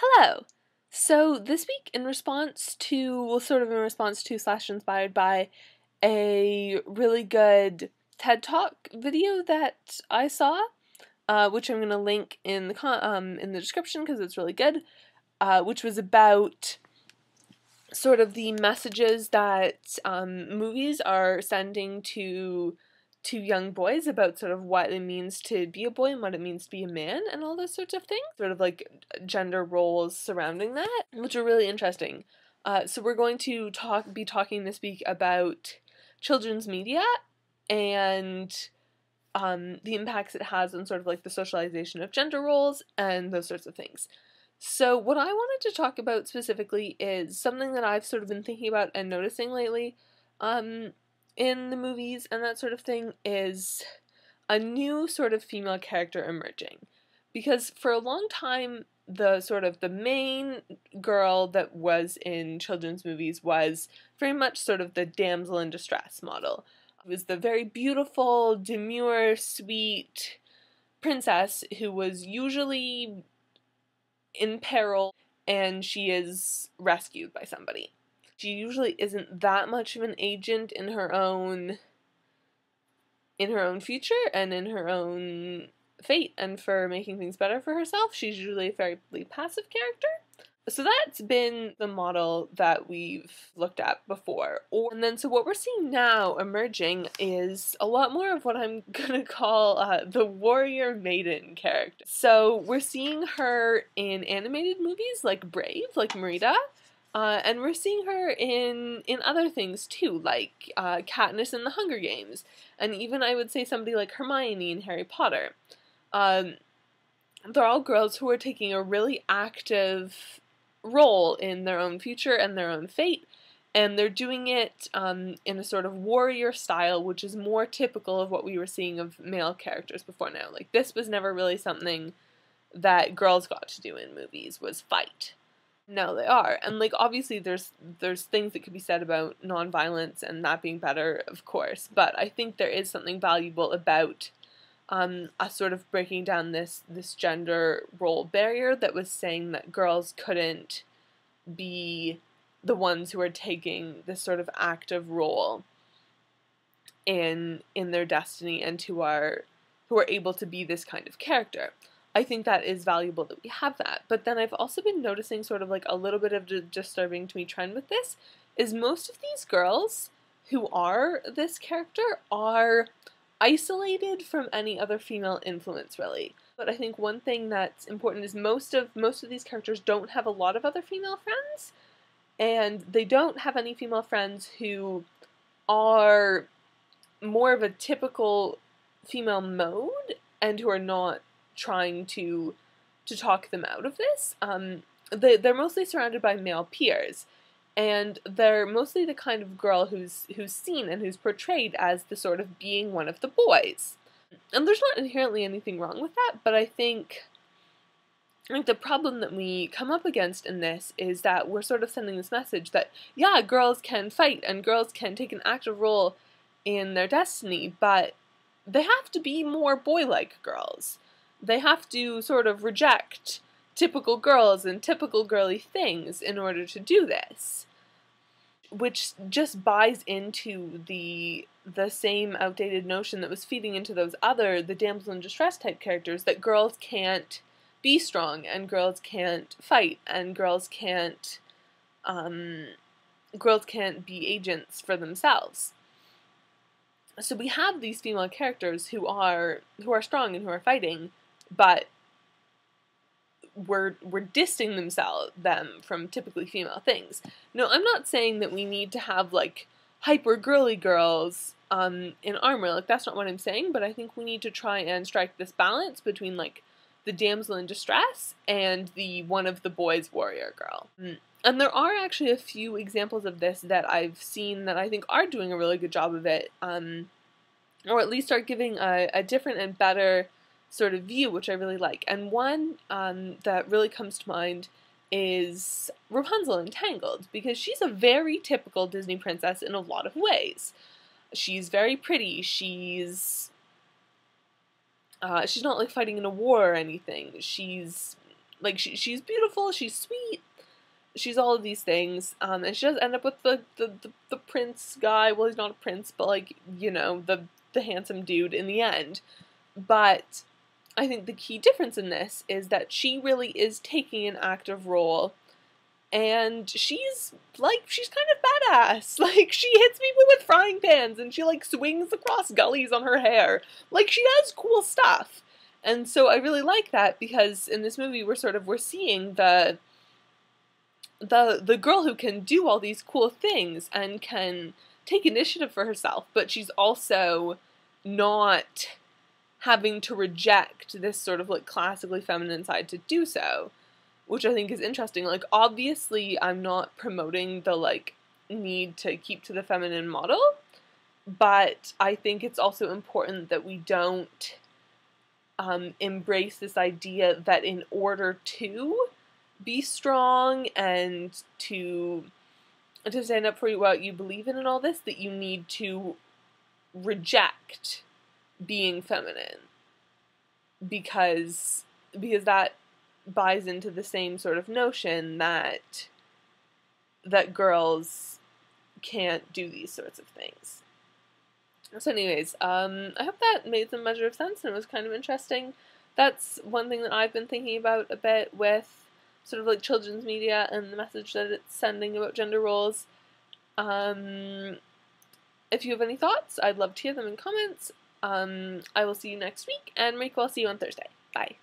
Hello! So this week in response to slash inspired by a really good TED Talk video that I saw, which I'm going to link in the description because it's really good, which was about sort of the messages that movies are sending to young boys about sort of what it means to be a boy and what it means to be a man and all those sorts of things, sort of like gender roles surrounding that, which are really interesting. So we're going to be talking this week about children's media and the impacts it has on sort of like the socialization of gender roles and those sorts of things. So what I wanted to talk about specifically is something that I've sort of been thinking about and noticing lately in the movies and that sort of thing, is a new sort of female character emerging. Because for a long time, the main girl that was in children's movies was very much sort of the damsel in distress model. It was the very beautiful, demure, sweet princess who was usually in peril and she is rescued by somebody. She usually isn't that much of an agent in her own future and in her own fate and for making things better for herself. She's usually a very passive character. So that's been the model that we've looked at before. And then so what we're seeing now emerging is a lot more of what I'm gonna call the warrior maiden character. So we're seeing her in animated movies like Brave, like Merida, and we're seeing her in other things too, like Katniss in the Hunger Games, and even I would say somebody like Hermione in Harry Potter. They're all girls who are taking a really active role in their own future and their own fate, and they're doing it in a sort of warrior style, which is more typical of what we were seeing of male characters before now. Like, this was never really something that girls got to do in movies, was fight. Now they are, and like obviously there's things that could be said about nonviolence and that being better, of course, but I think there is something valuable about us sort of breaking down this gender role barrier that was saying that girls couldn't be the ones who are taking this sort of active role in their destiny and who are able to be this kind of character. I think that is valuable that we have that. But then I've also been noticing sort of like a little bit of a disturbing to me trend with this, is most of these girls who are this character are isolated from any other female influence, really. But I think one thing that's important is most of these characters don't have a lot of other female friends, and they don't have any female friends who are more of a typical female mode and who are not trying to talk them out of this. They're mostly surrounded by male peers, and they're mostly the kind of girl who's seen and who's portrayed as the sort of being one of the boys. And there's not inherently anything wrong with that, but I think the problem that we come up against in this is that we're sort of sending this message that, yeah, girls can fight and girls can take an active role in their destiny, but they have to be more boy-like girls. They have to sort of reject typical girls and typical girly things in order to do this, which just buys into the same outdated notion that was feeding into the damsel in distress type characters, that girls can't be strong and girls can't fight and girls can't be agents for themselves. So we have these female characters who are strong and who are fighting, but we're distancing them from typically female things. No, I'm not saying that we need to have like hyper girly girls in armor. Like, that's not what I'm saying, but I think we need to try and strike this balance between like the damsel in distress and the one of the boys warrior girl. And there are actually a few examples of this that I've seen that I think are doing a really good job of it, or at least are giving a different and better sort of view, which I really like. And one that really comes to mind is Rapunzel in Tangled, because she's a very typical Disney princess in a lot of ways. She's very pretty. She's not like fighting in a war or anything. She's like, she's beautiful, she's sweet, she's all of these things, and she does end up with the prince guy. Well, he's not a prince, but, like, you know, the handsome dude in the end. But I think the key difference in this is that she really is taking an active role, and she's kind of badass. Like, she hits people with frying pans, and she, like, swings across gullies on her hair. Like, she does cool stuff. And so I really like that, because in this movie we're seeing the girl who can do all these cool things and can take initiative for herself, but she's also not having to reject this sort of, like, classically feminine side to do so, which I think is interesting. Like, obviously I'm not promoting the, like, need to keep to the feminine model, but I think it's also important that we don't embrace this idea that in order to be strong and to stand up for what you believe in and all this, that you need to reject being feminine, because that buys into the same sort of notion that girls can't do these sorts of things. So anyways, I hope that made some measure of sense and it was kind of interesting. That's one thing that I've been thinking about a bit with sort of, like, children's media and the message that it's sending about gender roles. If you have any thoughts, I'd love to hear them in comments. I will see you next week, and Rick, I'll see you on Thursday. Bye.